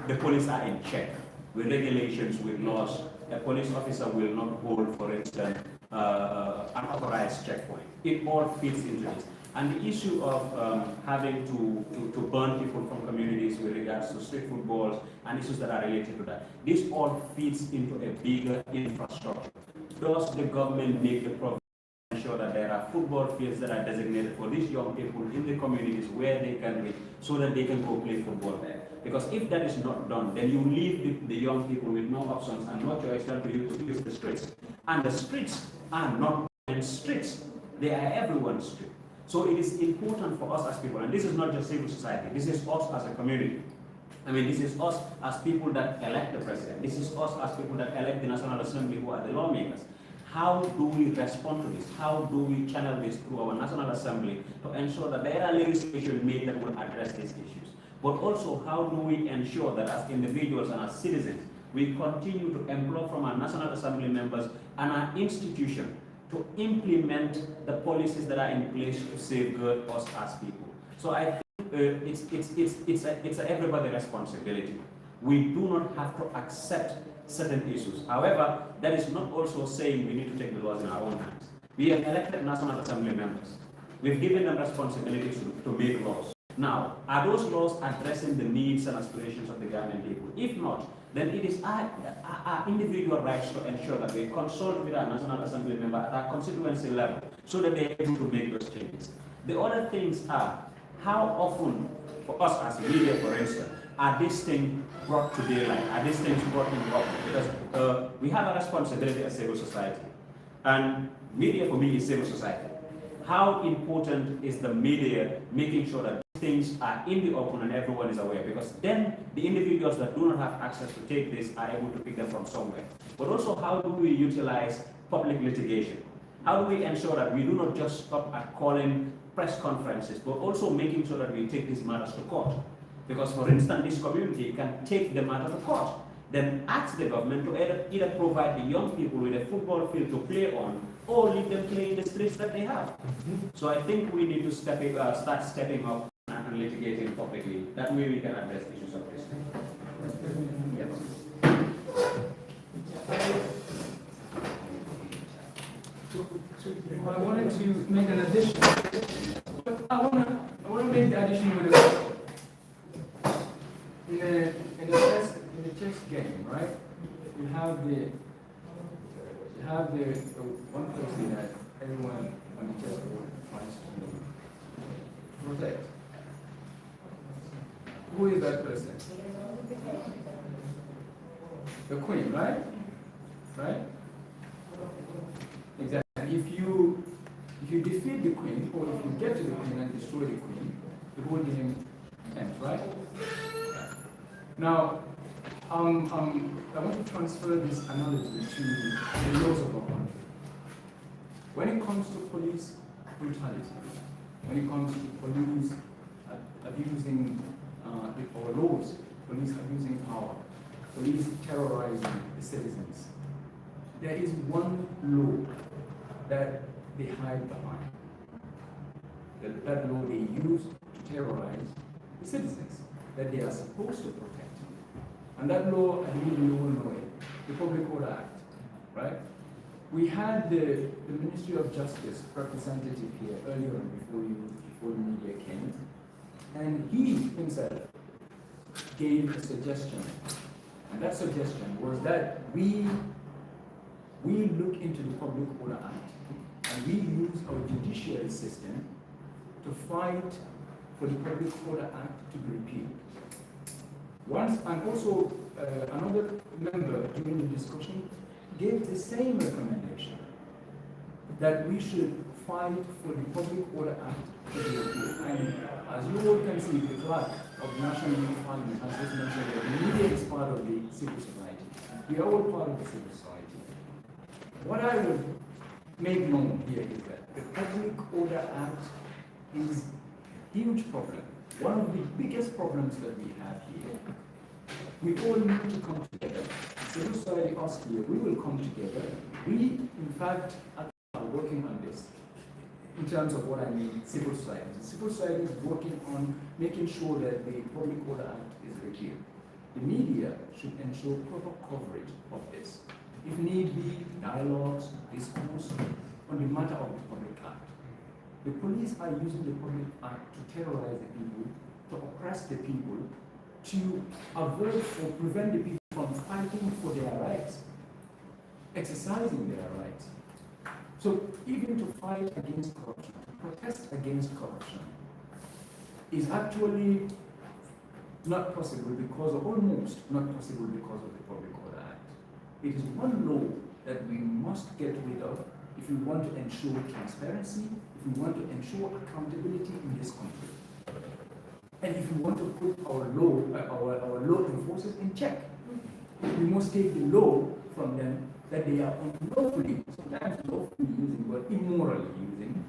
Speaker 3: the police are in check, with regulations, with laws, a police officer will not hold, for instance, an authorized checkpoint. It all fits into this. And the issue of having to burn people from communities with regards to street footballs and issues that are related to that, this all feeds into a bigger infrastructure. Does the government make the provision to ensure that there are football fields that are designated for these young people in the communities where they can reach, so that they can go play football there? Because if that is not done, then you leave the young people with no options and no choice than for you to use the streets. And the streets are not streets, they are everyone's street. So it is important for us as people, and this is not just civil society, this is us as a community. I mean, this is us as people that elect the president. This is us as people that elect the National Assembly, who are the lawmakers. How do we respond to this? How do we channel this through our National Assembly to ensure that there are legislation made that will address these issues? But also, how do we ensure that as individuals and as citizens, we continue to employ from our National Assembly members and our institution to implement the policies that are in place to safeguard us as people? So I think it's a everybody responsibility. We do not have to accept certain issues. However, that is not also saying we need to take the laws in our own hands. We have elected National Assembly members. We've given them responsibilities to make laws. Now, are those laws addressing the needs and aspirations of the Gambian people? If not, then it is our individual rights to ensure that we consult with our National Assembly member at our constituency level so that they are able to make those changes. The other things are, how often, for us as media, for instance, are these things brought to daylight? Are these things brought in the open? Because we have a responsibility as civil society. And media, for me, is civil society. How important is the media making sure that things are in the open and everyone is aware? Because then the individuals that do not have access to take this are able to pick them from somewhere. But also, how do we utilize public litigation? How do we ensure that we do not just stop at calling press conferences, but also making sure that we take these matters to court? Because, for instance, this community can take the matter to court, then ask the government to either provide the young people with a football field to play on, or leave them play in the streets that they have. So I think we need to start stepping up and litigating publicly. That way we can address issues of this.
Speaker 6: I wanted to make an addition. I want to make the addition with a in the chess game, right? You have the one person that everyone on the chessboard wants to protect. Who is that person? The queen, right? Right? Exactly. If you defeat the queen, or if you get to the queen and destroy the queen, the whole game ends, right? Now, I want to transfer this analogy to the laws of our country. When it comes to police brutality, when it comes to police abusing our laws, police abusing power, police terrorizing the citizens, there is one law that they hide behind. That law they use to terrorize the citizens that they are supposed to protect. And that law, I believe you all know it, the Public Order Act, right? We had the Ministry of Justice representative here earlier on before the media came, and he himself gave a suggestion, and that suggestion was that we look into the Public Order Act and we use our judiciary system to fight for the Public Order Act to be repealed. Once, and also another member during the discussion gave the same recommendation, that we should fight for the Public Order Act to be repealed. And as you all can see, the clerk of the National Youth Parliament has just mentioned that the media is part of the civil society. We are all part of the civil society. What I would make known here is that the Public Order Act is a huge problem. One of the biggest problems that we have here. We all need to come together. Civil society, us here, we will come together. We, in fact, are working on this in terms of what I mean, civil society. The civil society is working on making sure that the Public Order Act is repealed. The media should ensure proper coverage of this. If need be, dialogues, discourse on the matter of the Public Act. The police are using the Public Act to terrorize the people, to oppress the people, to avoid or prevent the people from fighting for their rights, exercising their rights. So even to fight against corruption, to protest against corruption, is actually not possible because, or almost not possible because of the Public Order Act. It is one law that we must get rid of if we want to ensure transparency, if we want to ensure accountability in this country. And if we want to put our law enforcers in check, we must take the law from them that they are unlawfully, sometimes lawfully using, but immorally using,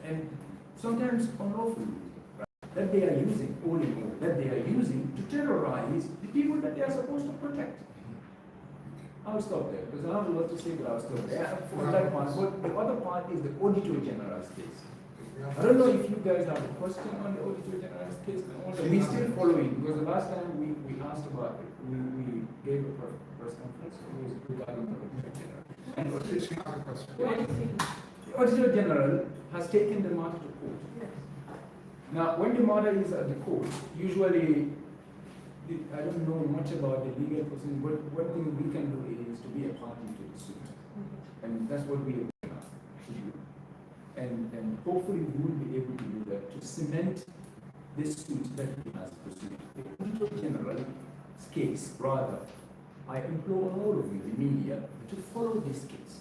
Speaker 6: and sometimes unlawfully using, right? That they are using, all in all, that they are using to terrorize the people that they are supposed to protect. I'll stop there, because I have a lot to say, but I'll stop there. For that part, but the other part is the Auditor General's case. I don't know if you guys have a question on the Auditor General's case. We're still following, because the last time we asked about it, we gave a press conference, it was regarding the Auditor General. And the Auditor General has taken the matter to court. Now, when the matter is at the court, usually, I don't know much about the legal process, but one thing we can do is to be a party to the suit. And that's what we are to do. And hopefully we will be able to do that, to cement this suit that he has pursued. The Auditor General's case, rather, I implore all of you, the media, to follow this case.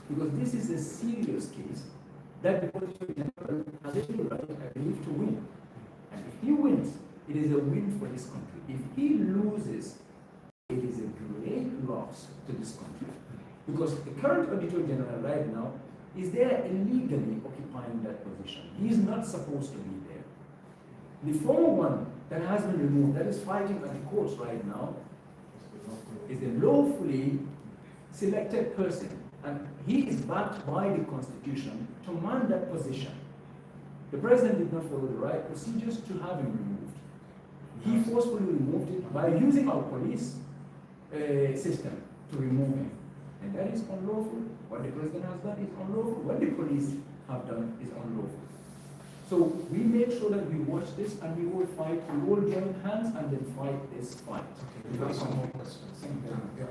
Speaker 6: Because this is a serious case that the Auditor General has every right, I believe, to win. And if he wins, it is a win for this country. If he loses, it is a great loss to this country. Because the current Auditor General right now is there illegally occupying that position. He is not supposed to be there. The former one that has been removed, that is fighting at the courts right now, is a lawfully selected person. And he is backed by the Constitution to man that position. The president did not follow the right procedures to have him removed. He forcefully removed it by using our police system to remove him. And that is unlawful. What the president has done is unlawful. What the police have done is unlawful. So we make sure that we watch this and we will fight, we will join hands and then fight this fight.
Speaker 1: We have some more questions. Yeah.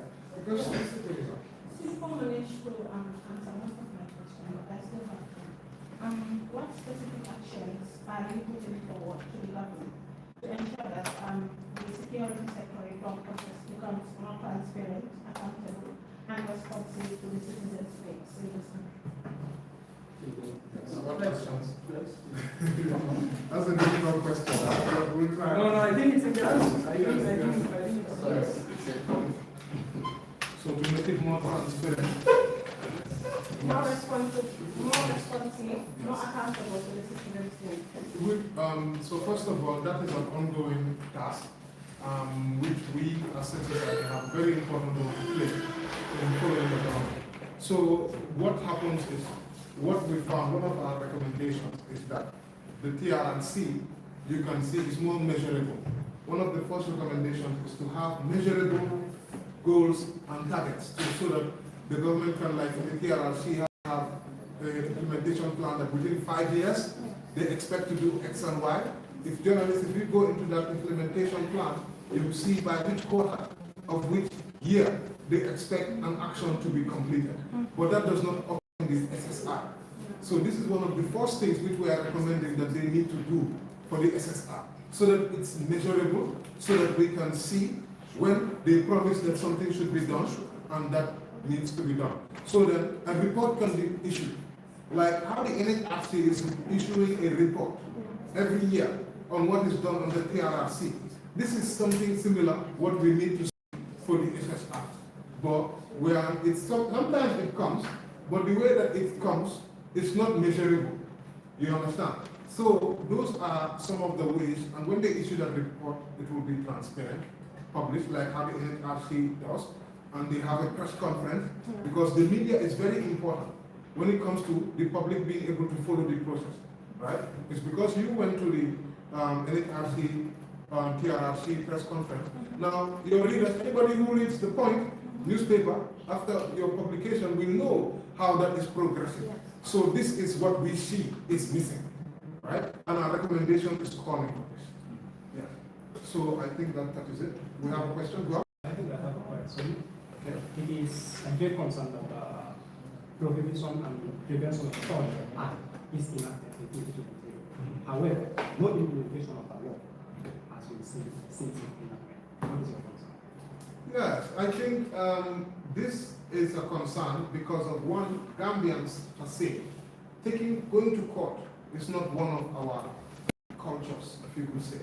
Speaker 7: Simple managed to answer most of my questions, but I still have them. What specific actions are you putting forward to the government to ensure that the security sector reform process becomes more transparent, accountable, and responsive to the citizens' needs in this country?
Speaker 1: What questions? That's a difficult question. We'll try.
Speaker 6: No, I think it's a yes. I think it's a yes.
Speaker 1: So to make it more transparent.
Speaker 7: More responsive, more accountable to the citizens' needs.
Speaker 1: So first of all, that is an ongoing task. which we as citizens have a very important role to play in following the government. So what happens is, what we found, one of our recommendations is that the TRNC, you can see, is more measurable. One of the first recommendations is to have measurable goals and targets so that the government can, like the TRRC, have an implementation plan that within 5 years they expect to do X and Y. If journalists, if you go into that implementation plan, you will see by which quarter of which year they expect an action to be completed. But that does not occur in this SSR. So this is one of the first things which we are recommending that they need to do for the SSR, so that it's measurable, so that we can see when they promise that something should be done and that needs to be done. So that a report can be issued. Like how the NHRC is issuing a report every year on what is done on the TRRC. This is something similar what we need to see for the SSR. But sometimes it comes, but the way that it comes is not measurable. You understand? So those are some of the ways, and when they issue that report, it will be transparent, published like how the NHRC does, and they have a press conference, because the media is very important when it comes to the public being able to follow the process, right? It's because you went to the NHRC, TRRC press conference. Now, your readers, anybody who reads the Point newspaper after your publication will know how that is progressing. So this is what we see is missing, right? And our recommendation is calling for this. Yeah. So I think that is it. We have a question. Go ahead.
Speaker 5: I think I have a question.
Speaker 1: Okay.
Speaker 5: It is a big concern that the Prohibition and Prevention of Fraud Act is enacted in 2023. However, no implementation of the law has been seen since it enacted. What is your concern?
Speaker 1: Yes, I think this is a concern because of one, Gambians per se. Going to court is not one of our cultures, if you could say.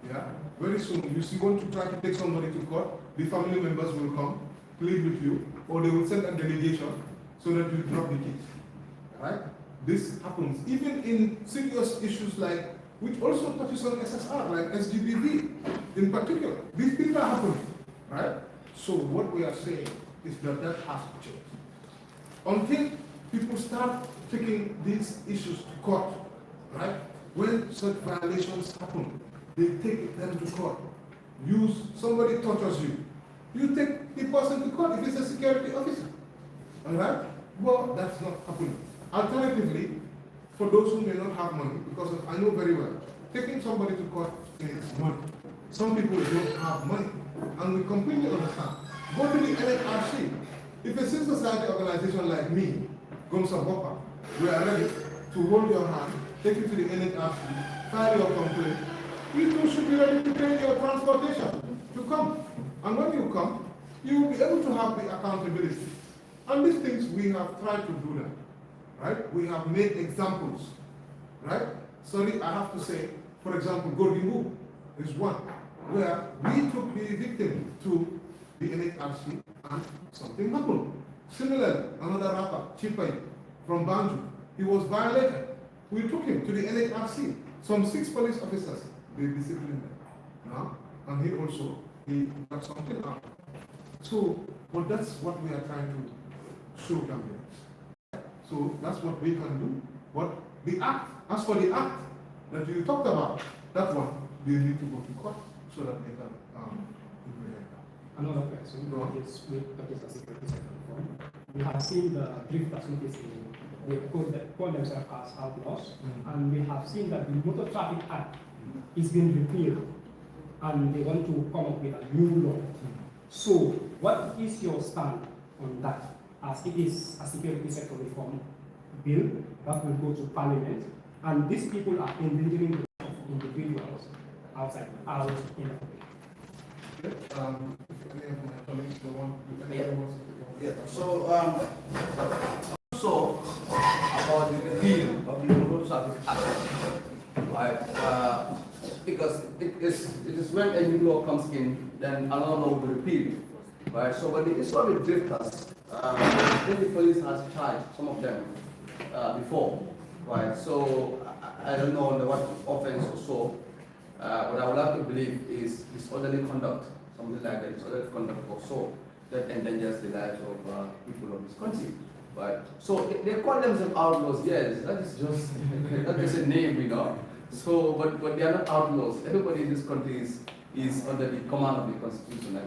Speaker 1: Yeah. Very soon, you want to try to take somebody to court, the family members will come, plead with you, or they will send a delegation so that you drop the case. Right? This happens even in serious issues like, which also touches on SSR, like SGBV in particular. These things are happening, right? So what we are saying is that has to change. Until people start taking these issues to court, right? When such violations happen, they take them to court. Somebody tortures you, you take the person to court if it's a security officer. All right? Well, that's not happening. Alternatively, for those who may not have money, because I know very well, taking somebody to court is money. Some people don't have money, and we completely understand. Go to the NHRC. If a civil society organization like me, Gomsa Bopa, we are ready to hold your hand, take you to the NHRC, file your complaint. You too should be ready to pay your transportation to come. And when you come, you will be able to have the accountability. And these things, we have tried to do them, right? We have made examples, right? Sorry, I have to say, for example, Gordimu is one, where we took the victim to the NHRC and something happened. Similarly, another rapper, Chipai, from Banju, he was violated. We took him to the NHRC. Some 6 police officers, they disciplined him. And he got something out. So, but that's what we are trying to show Gambians. So that's what we can do. But the act, as for the act that you talked about, that one, they need to go to court so that they can implement that.
Speaker 5: Another question is with the security sector reform. We have seen the drifters noticing they call themselves as outlaws, and we have seen that the Motor Traffic Act is being repealed, and they want to come up with a new law. So, what is your stand on that? As it is a security sector reform bill that will go to Parliament, and these people are endangering the lives of individuals outside in the public.
Speaker 4: So, also about the repeal of the Road Traffic Act, right? Because it is when a new law comes in, then another law will be repealed, right? So, when the issue with drifters, the police has charged some of them before, right? So, I don't know under what offense or so. What I would like to believe is disorderly conduct, something like that, disorderly conduct or so, that endangers the lives of people of this country. Right? So they call themselves outlaws, yes, that is just that is a name, you know. So, but they are not outlaws. Everybody in this country is under the command of the constitution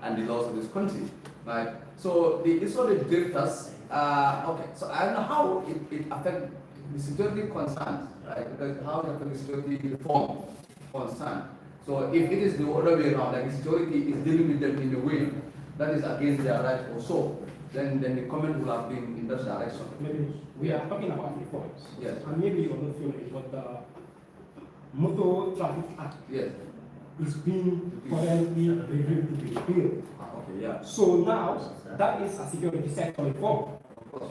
Speaker 4: and the laws of this country. Right? So it's all the drifters. Okay, so I don't know how it affects the security concerns, right? Because how it affects the security reform concern. So if it is the other way around, like the security is dealing with them in a way that is against their rights or so, then the comment will have been in that direction.
Speaker 5: Maybe we are talking about reforms.
Speaker 4: Yes.
Speaker 5: And maybe you're not feeling it, but the Motor Traffic Act
Speaker 4: Yes.
Speaker 5: is being currently reviewed to be repealed.
Speaker 4: Okay, yeah.
Speaker 5: So now, that is a security sector reform.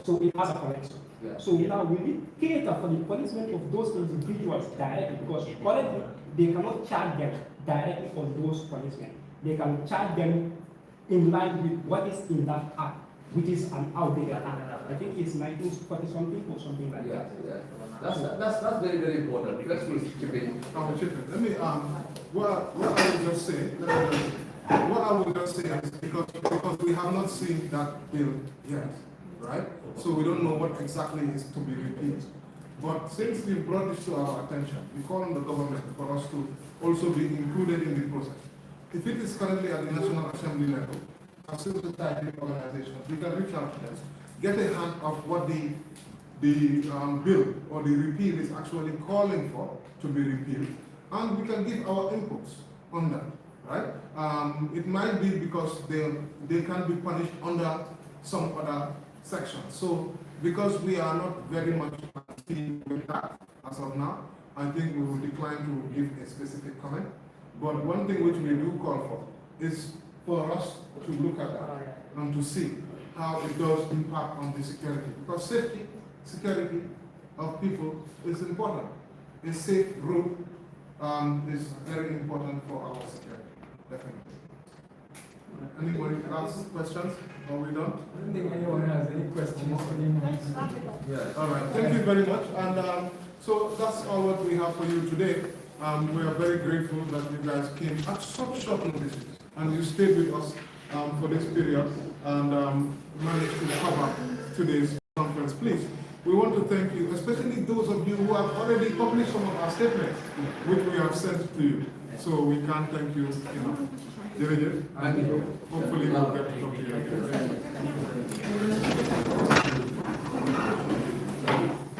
Speaker 5: So it has a connection.
Speaker 4: Yeah.
Speaker 5: So now we need cater for the punishment of those individuals directly, because currently they cannot charge them directly for those punishments. They can charge them in line with what is in that act, which is an outdated act. I think it's 1940 something or something like
Speaker 4: Yeah,
Speaker 5: that.
Speaker 4: yeah. That's very, very important. Let's keep it.
Speaker 1: Let me what I will just say. What I will just say is because we have not seen that bill yet, right? So we don't know what exactly is to be repealed. But since you brought this to our attention, we call on the government for us to also be included in the process. If it is currently at the National Assembly level, as civil society organizations, we can reach out to them, get a hand of what the bill or the repeal is actually calling for to be repealed, and we can give our inputs on that, right? It might be because they can be punished under some other section. So because we are not very much with that as of now, I think we will decline to give a specific comment. But one thing which we do call for is for us to look at that and to see how it does impact on the security. Because security of people is important. A safe route is very important for our security, definitely. Anybody ask questions? Are we done?
Speaker 6: I don't think anyone has any questions for him.
Speaker 4: Yeah.
Speaker 1: All right, thank you very much. And so that's all what we have for you today. We are very grateful that you guys came at such short notice and you stayed with us for this period and managed to cover today's conference. Please, we want to thank you, especially those of you who have already published some of our statements, which we have sent to you. So we can't thank you enough.
Speaker 4: Thank you.
Speaker 1: Hopefully we'll get to talk to you again.